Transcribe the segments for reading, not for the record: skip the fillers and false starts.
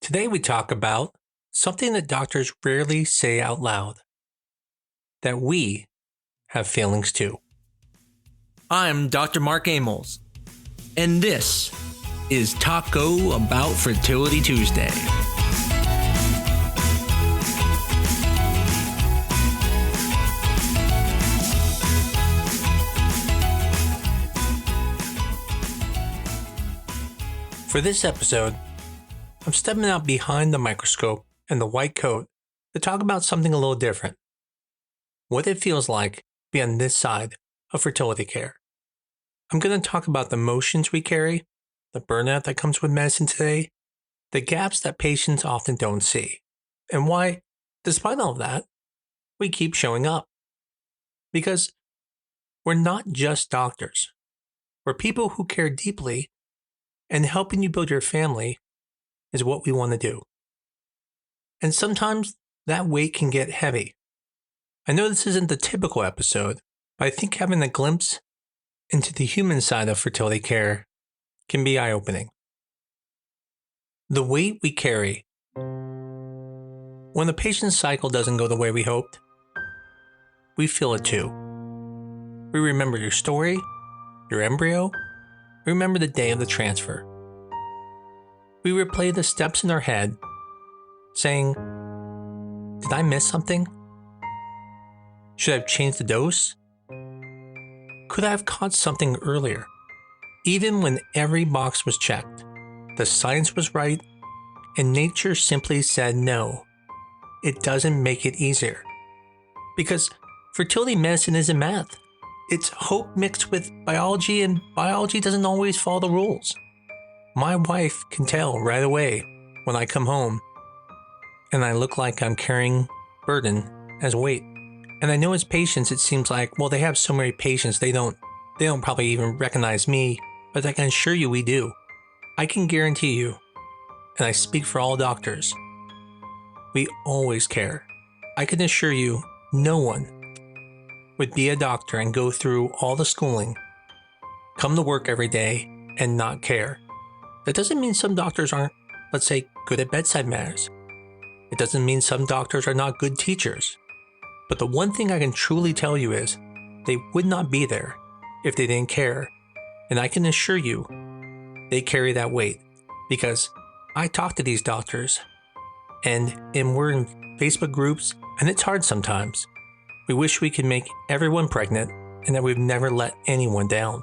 Today we talk about something that doctors rarely say out loud, that we have feelings too. I'm Dr. Mark Amols, and this is Taco Bout Fertility Tuesday. For this episode, I'm stepping out behind the microscope and the white coat to talk about something a little different. What it feels like to be on this side of fertility care. I'm going to talk about the emotions we carry, the burnout that comes with medicine today, the gaps that patients often don't see, and why, despite all of that, we keep showing up. Because we're not just doctors. We're people who care deeply, and helping you build your family is what we want to do. And sometimes that weight can get heavy. I know this isn't the typical episode, but I think having a glimpse into the human side of fertility care can be eye-opening. The weight we carry. When the patient's cycle doesn't go the way we hoped, we feel it too. We remember your story, your embryo, we remember the day of the transfer. We replay the steps in our head, saying, did I miss something? Should I have changed the dose? Could I have caught something earlier? Even when every box was checked, the science was right, and nature simply said no. It doesn't make it easier. Because fertility medicine isn't math. It's hope mixed with biology, and biology doesn't always follow the rules. My wife can tell right away when I come home and I look like I'm carrying burden as weight. And I know as patients it seems like, well, they have so many patients they don't probably even recognize me, but I can assure you we do. I can guarantee you, and I speak for all doctors, we always care. I can assure you no one would be a doctor and go through all the schooling, come to work every day, and not care. That doesn't mean some doctors aren't, let's say, good at bedside manners. It doesn't mean some doctors are not good teachers. But the one thing I can truly tell you is they would not be there if they didn't care. And I can assure you they carry that weight because I talk to these doctors and we're in Facebook groups and it's hard sometimes. We wish we could make everyone pregnant and that we've never let anyone down.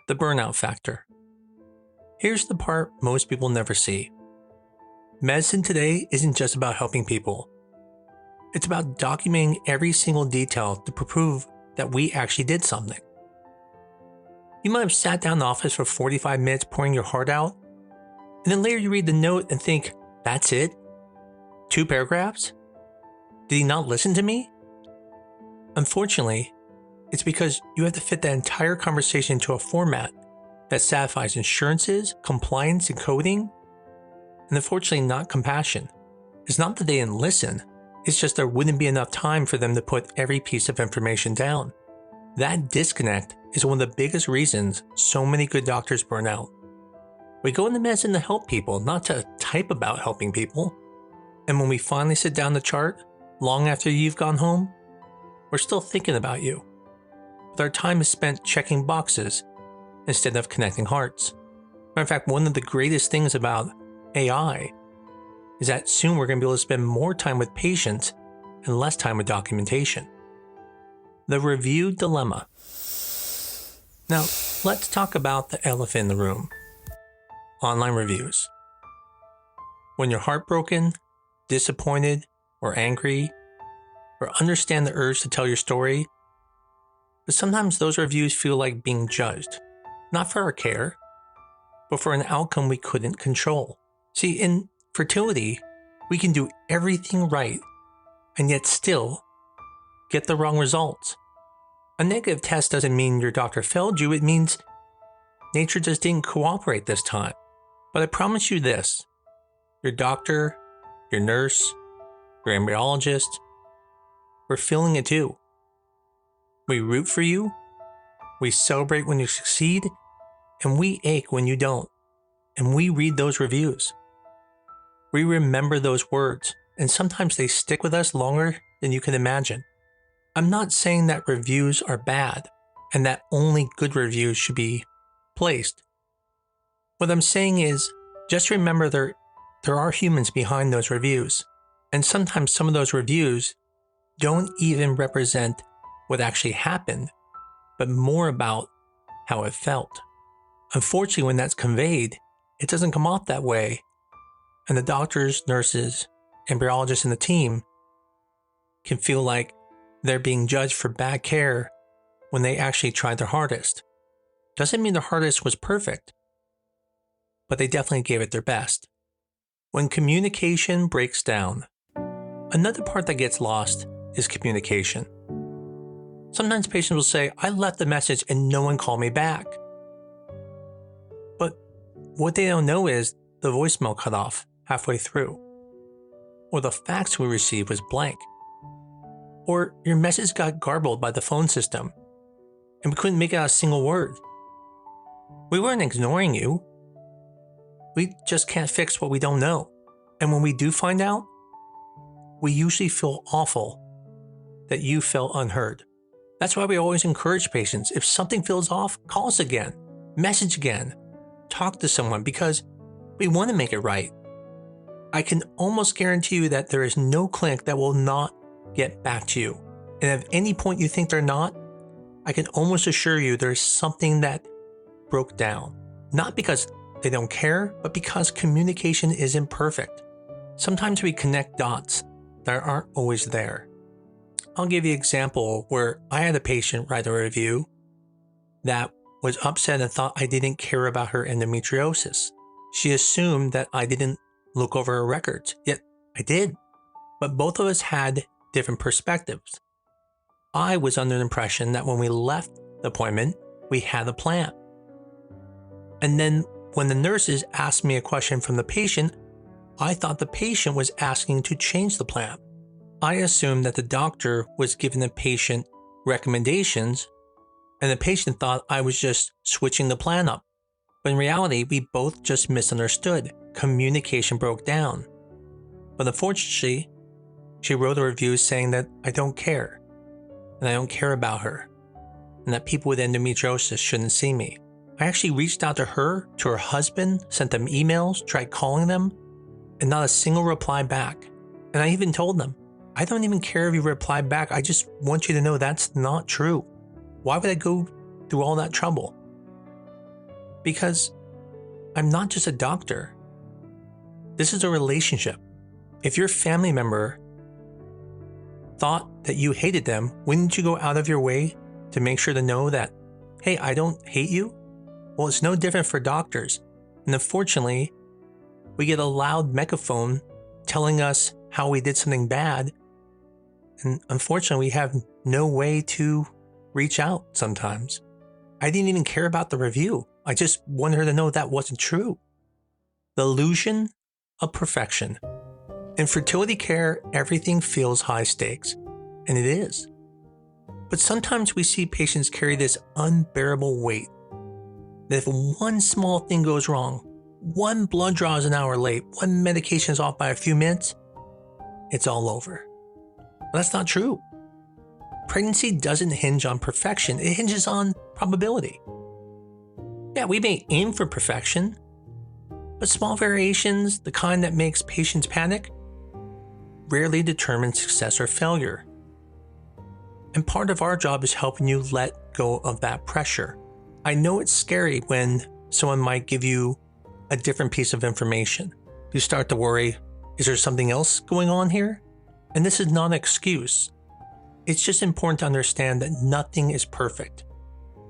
The burnout factor. Here's the part most people never see. Medicine today isn't just about helping people. It's about documenting every single detail to prove that we actually did something. You might have sat down in the office for 45 minutes pouring your heart out, and then later you read the note and think, that's it? 2 paragraphs? Did he not listen to me? Unfortunately, it's because you have to fit that entire conversation into a format that satisfies insurances, compliance, and coding, and unfortunately not compassion. It's not that they didn't listen, it's just there wouldn't be enough time for them to put every piece of information down. That disconnect is one of the biggest reasons so many good doctors burn out. We go into medicine to help people, not to type about helping people. And when we finally sit down to chart, long after you've gone home, we're still thinking about you. But our time is spent checking boxes instead of connecting hearts. Matter of fact, one of the greatest things about AI is that soon we're going to be able to spend more time with patients and less time with documentation. The review dilemma. Now, let's talk about the elephant in the room. Online reviews. When you're heartbroken, disappointed, or angry, or understand the urge to tell your story, but sometimes those reviews feel like being judged, not for our care, but for an outcome we couldn't control. See, in fertility, we can do everything right and yet still get the wrong results. A negative test doesn't mean your doctor failed you, it means nature just didn't cooperate this time. But I promise you this, your doctor, your nurse, your embryologist, we're feeling it too. We root for you, we celebrate when you succeed, and we ache when you don't. And we read those reviews. We remember those words, and sometimes they stick with us longer than you can imagine. I'm not saying that reviews are bad and that only good reviews should be placed. What I'm saying is, just remember there are humans behind those reviews, and sometimes some of those reviews don't even represent what actually happened, but more about how it felt. Unfortunately, when that's conveyed, it doesn't come off that way, and the doctors, nurses, embryologists, and the team can feel like they're being judged for bad care when they actually tried their hardest. Doesn't mean their hardest was perfect, but they definitely gave it their best. When communication breaks down, another part that gets lost is communication. Sometimes patients will say, I left a message and no one called me back. But what they don't know is the voicemail cut off halfway through, or the fax we received was blank, or your message got garbled by the phone system and we couldn't make out a single word. We weren't ignoring you. We just can't fix what we don't know. And when we do find out, we usually feel awful that you felt unheard. That's why we always encourage patients, if something feels off, call us again, message again, talk to someone, because we want to make it right. I can almost guarantee you that there is no clinic that will not get back to you. And at any point you think they're not, I can almost assure you there's something that broke down. Not because they don't care, but because communication isn't perfect. Sometimes we connect dots that aren't always there. I'll give you an example where I had a patient write a review that was upset and thought I didn't care about her endometriosis. She assumed that I didn't look over her records, yet I did. But both of us had different perspectives. I was under the impression that when we left the appointment, we had a plan. And then when the nurses asked me a question from the patient, I thought the patient was asking to change the plan. I assumed that the doctor was giving the patient recommendations, and the patient thought I was just switching the plan up. But in reality, we both just misunderstood. Communication broke down. But unfortunately, she wrote a review saying that I don't care, and I don't care about her, and that people with endometriosis shouldn't see me. I actually reached out to her husband, sent them emails, tried calling them, and not a single reply back. And I even told them, I don't even care if you reply back. I just want you to know that's not true. Why would I go through all that trouble? Because I'm not just a doctor. This is a relationship. If your family member thought that you hated them, wouldn't you go out of your way to make sure to know that, hey, I don't hate you? Well, it's no different for doctors. And unfortunately, we get a loud megaphone telling us how we did something bad. And unfortunately, we have no way to reach out sometimes. I didn't even care about the review. I just wanted her to know that wasn't true. The illusion of perfection. In fertility care, everything feels high stakes, and it is. But sometimes we see patients carry this unbearable weight that if one small thing goes wrong, one blood draw is an hour late, one medication is off by a few minutes, it's all over. But that's not true. Pregnancy doesn't hinge on perfection, it hinges on probability. Yeah, we may aim for perfection, but small variations, the kind that makes patients panic, rarely determine success or failure. And part of our job is helping you let go of that pressure. I know it's scary when someone might give you a different piece of information. You start to worry, is there something else going on here? And this is not an excuse. It's just important to understand that nothing is perfect.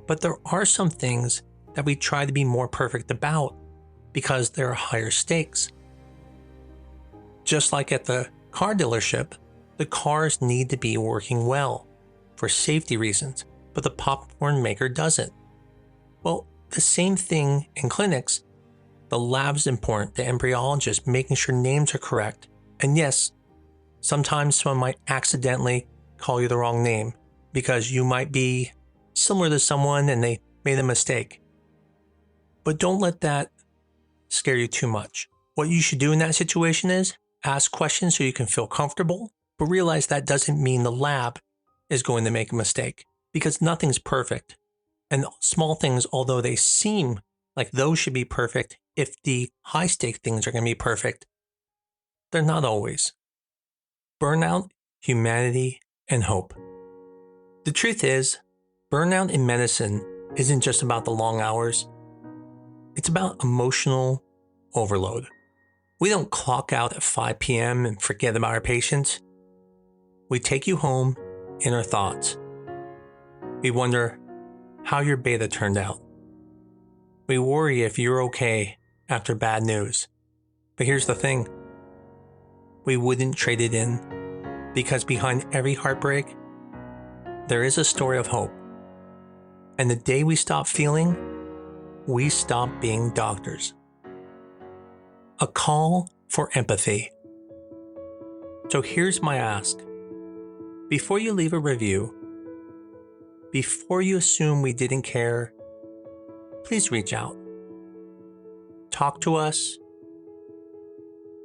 But there are some things that we try to be more perfect about because there are higher stakes. Just like at the car dealership, the cars need to be working well for safety reasons, but the popcorn maker doesn't. Well, the same thing in clinics. The lab's important, the embryologist making sure names are correct. And yes, sometimes someone might accidentally call you the wrong name because you might be similar to someone and they made a mistake. But don't let that scare you too much. What you should do in that situation is ask questions so you can feel comfortable, but realize that doesn't mean the lab is going to make a mistake, because nothing's perfect. And small things, although they seem like those should be perfect, if the high stake things are going to be perfect, they're not always. Burnout, humanity, and hope. The truth is, burnout in medicine isn't just about the long hours. It's about emotional overload. We don't clock out at 5 p.m. and forget about our patients. We take you home in our thoughts. We wonder how your beta turned out. We worry if you're okay after bad news. But here's the thing. We wouldn't trade it in, because behind every heartbreak, there is a story of hope. And the day we stop feeling, we stop being doctors. A call for empathy. So here's my ask. Before you leave a review, before you assume we didn't care, please reach out. Talk to us.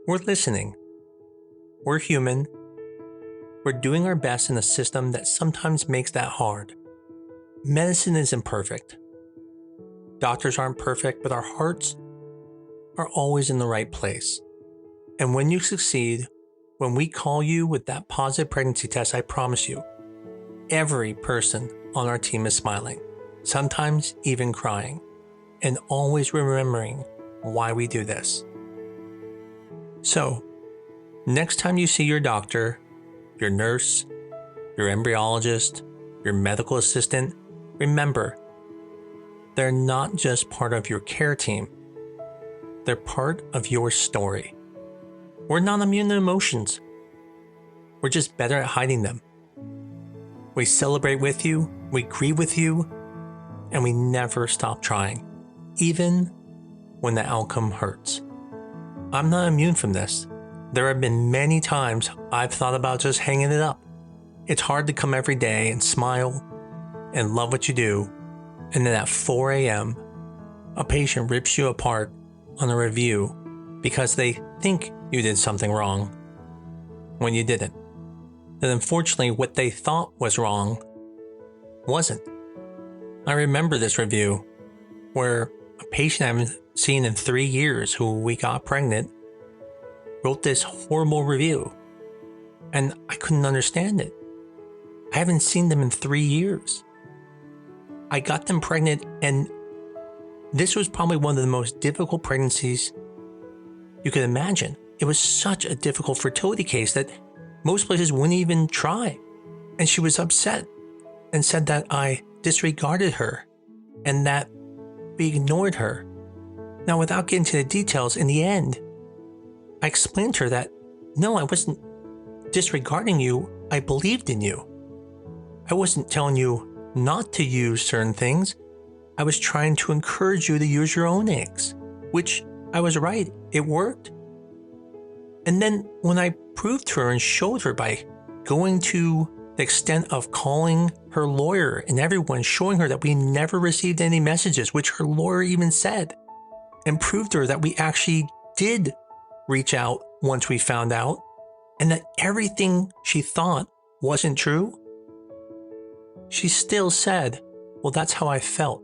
We're listening. We're human. We're doing our best in a system that sometimes makes that hard. Medicine isn't perfect. Doctors aren't perfect, but our hearts are always in the right place. And when you succeed, when we call you with that positive pregnancy test, I promise you, every person on our team is smiling, sometimes even crying, and always remembering why we do this. So, next time you see your doctor, your nurse, your embryologist, your medical assistant, remember, they're not just part of your care team. They're part of your story. We're not immune to emotions. We're just better at hiding them. We celebrate with you, we grieve with you, and we never stop trying, even when the outcome hurts. I'm not immune from this. There have been many times I've thought about just hanging it up. It's hard to come every day and smile and love what you do, and then at 4 a.m., a patient rips you apart on a review because they think you did something wrong when you didn't. And unfortunately, what they thought was wrong wasn't. I remember this review where a patient I haven't seen in 3 years who we got pregnant wrote this horrible review, and I couldn't understand it. I haven't seen them in 3 years. I got them pregnant, and this was probably one of the most difficult pregnancies you could imagine. It was such a difficult fertility case that most places wouldn't even try. And she was upset and said that I disregarded her and that we ignored her. Now, without getting to the details, in the end, I explained to her that, no, I wasn't disregarding you. I believed in you. I wasn't telling you not to use certain things. I was trying to encourage you to use your own eggs, which I was right. It worked. And then when I proved to her and showed her by going to the extent of calling her lawyer and everyone, showing her that we never received any messages, which her lawyer even said, and proved to her that we actually did reach out once we found out, and that everything she thought wasn't true, she still said, well, that's how I felt.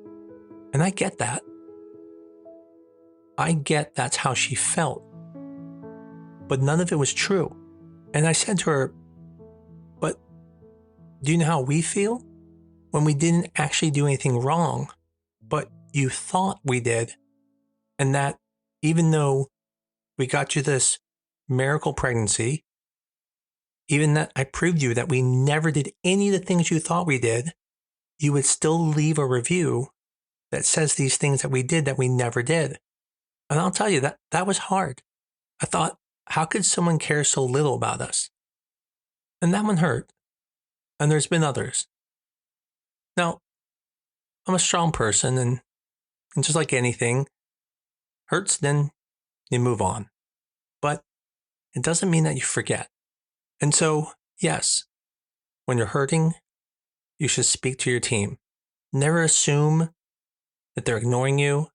And I get that. I get that's how she felt. But none of it was true. And I said to her, but do you know how we feel? When we didn't actually do anything wrong, but you thought we did. And that even though we got you this miracle pregnancy, even that I proved you that we never did any of the things you thought we did, you would still leave a review that says these things that we did that we never did. And I'll tell you that was hard. I thought, how could someone care so little about us? And that one hurt. And there's been others. Now, I'm a strong person, and just like anything, hurts, then you move on. But it doesn't mean that you forget. And so, yes, when you're hurting, you should speak to your team. Never assume that they're ignoring you.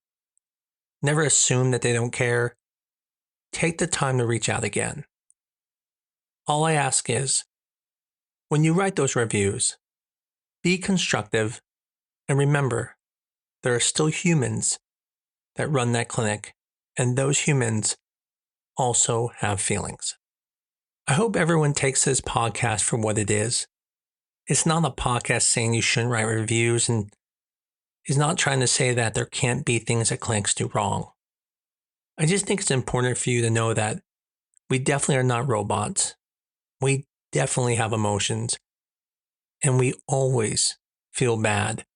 Never assume that they don't care. take the time to reach out again. All I ask is, when you write those reviews, be constructive and remember there are still humans that run that clinic, and those humans also have feelings. I hope everyone takes this podcast for what it is. It's not a podcast saying you shouldn't write reviews, and is not trying to say that there can't be things that clinics do wrong. I just think it's important for you to know that we definitely are not robots. We definitely have emotions, and we always feel bad,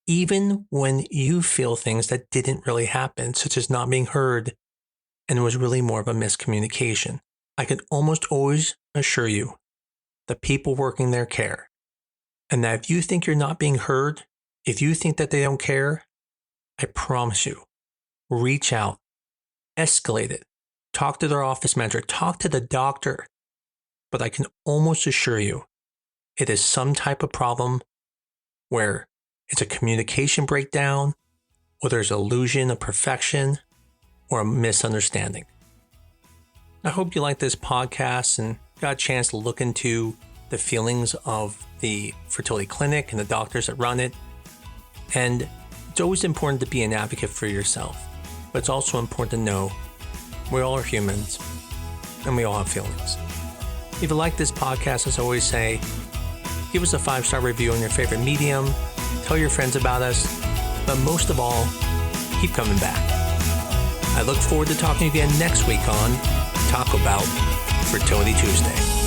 even when you feel things that didn't really happen, such as not being heard, and it was really more of a miscommunication. I can almost always assure you the people working there care, and that if you think you're not being heard, if you think that they don't care, I promise you, reach out, escalate it, talk to their office manager, talk to the doctor. But I can almost assure you, it is some type of problem where it's a communication breakdown, or there's an illusion of perfection, or a misunderstanding. I hope you like this podcast and got a chance to look into the feelings of the fertility clinic and the doctors that run it. And it's always important to be an advocate for yourself, but it's also important to know we all are humans and we all have feelings. If you like this podcast, as I always say, give us a 5-star review on your favorite medium, tell your friends about us, but most of all, keep coming back. I look forward to talking to you again next week on Taco Bout Fertility Tuesday.